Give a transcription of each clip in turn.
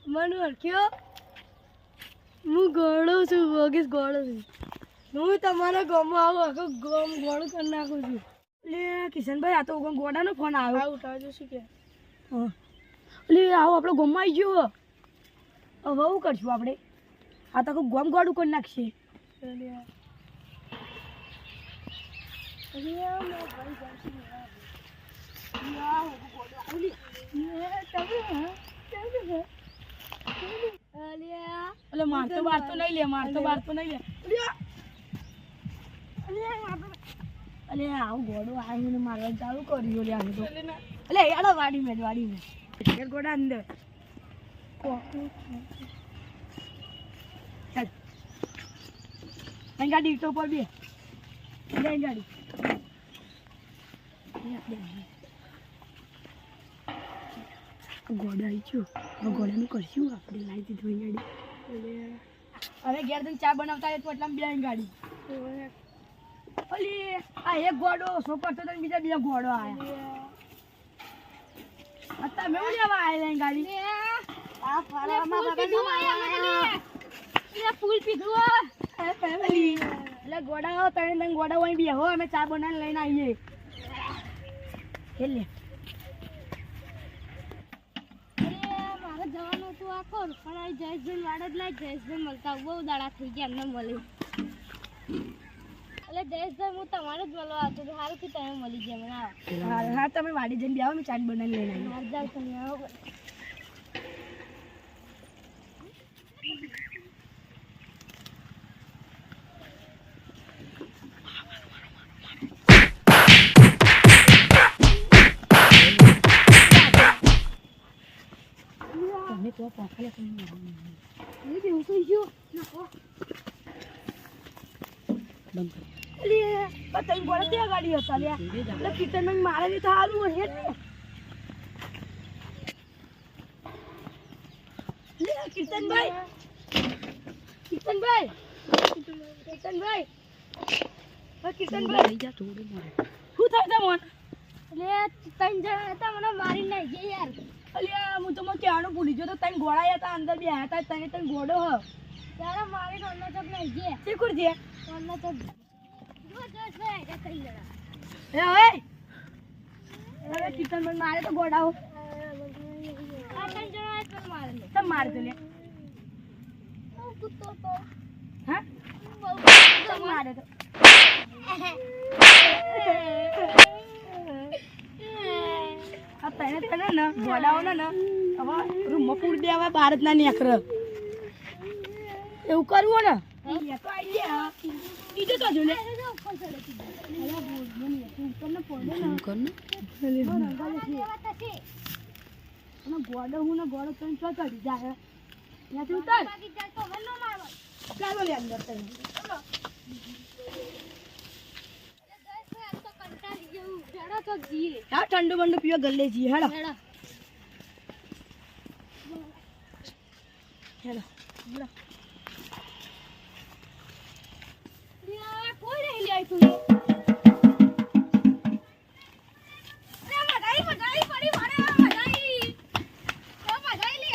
મને ઓળખ્યો હું ગોળો છું વગેસ ગોળો છું હું તમારા ગામમાં આવું આખું ગામ ગોળું કરી નાખું છું એટલે કિશનભાઈ આ તો ગોડાનો ફોન આવ્યો ઉઠાવજો શું કે હા એટલે આવો આપણો ગામમાં આવી ગયો હવે શું કરશું આપણે આ તો આખું ગામ ગોળું કરી નાખશે મારતો બારતો નહીં લે અલે આવું ગોડું આવીને મારવા ચાલુ કર્યું લે આને તો અલે યાર વાડી મેં એક ગોડા અંદર ચાલ ગાડી તો પર બે ગાડી ગોડા આવી છું ગોડાનું કરશું આપણે લાવી દીધું ગાડી હવે ઘેર જઈને ચા બનાવતા હોય તો એટલા બે ગાડી ઓલી આ એક ગોડો સોપર તો બીજા બે ગોડો આયા તમે હું લેવા આવેલા ગાડી આ ફૂલ પીધું એટલે ગોડા ત્રણ ગોડા હોય બે હો અમે ચા બનાવીને લઈને આવીએ લે મારે જવાનું હતું આખો પણ આ જયેશભાઈ વાડ જ લાય જયેશભાઈ મળતા બહુ દાડા થઈ ગયા એમને મળી એટલે જયેશભાઈ હું તમારે જ મળવા આવતો સારું કે તમે મળી ગયા મને હા તમે વાડી જઈને આવો મેં ચાટ બનાવી લઈને આવી જાવ તમે આવો તમે તો પાખલે કરી એ બે ઉસઈ ગયો નાખો બંધ અલે આ તઈ ગોળા ત્યાં ગાડી હતા લે એટલે કિચનમાં મારે ની થાલું હે લે કિચનભાઈ જા થોડું મારે શું થાય તમોન લે તઈ જણા હતા મને મારી નાઈ ગયા યાર અલ્યા હું તો મને ક્યાંનો ભૂલી ગયો તો તને ગોળાયા હતા અંદર બે હતા તને ગોડો હ ત્યારે મારી નોના ચક નહીં જે શીખુર જે નોના ચક જો જસ ભાઈ આ કઈ જરા એ ઓય હવે કિતન મને મારે તો ગોડાઓ આ તને જણા તો મારે તમ માર દે લે કુત્તો તો હા બહુ મારે તો તને તને ને ગોડાઓ ને હવે રૂમમાં પૂરી દેવા બહાર જ ના નીકળે એવું કરવું ને તો આઈ ગયા બીજો તો જો લે ગોડો હું ને ગોડો તને ચો ચડી જાય ત્યાંથી ઉતાર ચાલો લે અંદર તને ठंडू बंडू पियो गले जी हेड़ा हेड़ा हेड़ा यार कोई नहीं ले आई तू अरे मगाई पड़ी मारे मगाई ओ मगाई ले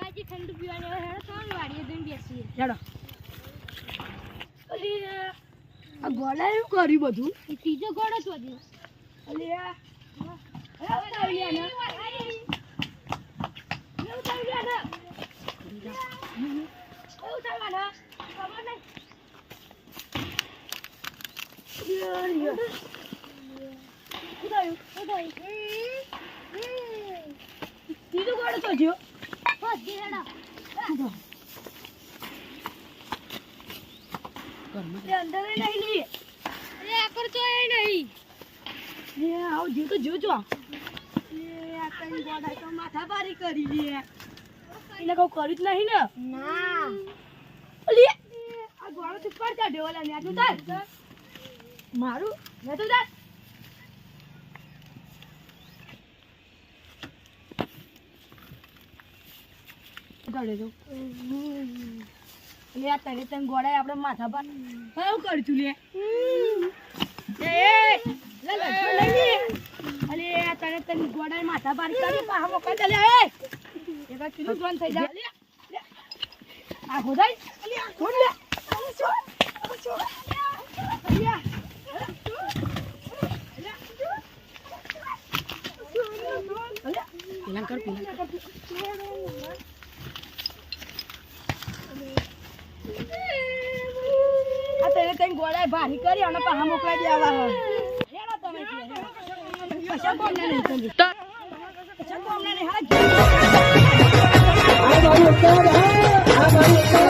આજે ઠંડુ પીવાની હોય હેડો તો વાડીએ જઈને બેસીએ હેડો અલી આ ગોળા એવું કર્યું બધું એ ત્રીજો ગોળો છો દી અલી આ ત્રીજો ગોળો છો જો अंदर नहीं लिए अरे आकर तो है नहीं ये आओ जो तो जो जो ये आकर गोड़ा तो माथा भारी करी लिए इने को करित नहीं ना ना लिए आ गोड़ा तो पर चढ़े वाला ने तू तार मारू मैं तो तार કરે તો લે આ તને ગોળાય આપણે માથા પર હું કરશું લે એ લે લે અલે આ તને ગોળાય માથા પર કરી પાહા મોકા દે લે એ એકા કીધું જોન થઈ જા લે આ ગોડાય અલે આ ગોડ લે તને ગોળાય ભારી કરી અને પાહા મોકલાઈ દેવા હેડો તમે કશા કોમ ને નહીં સમજી કશા કોમ ને નહીં હા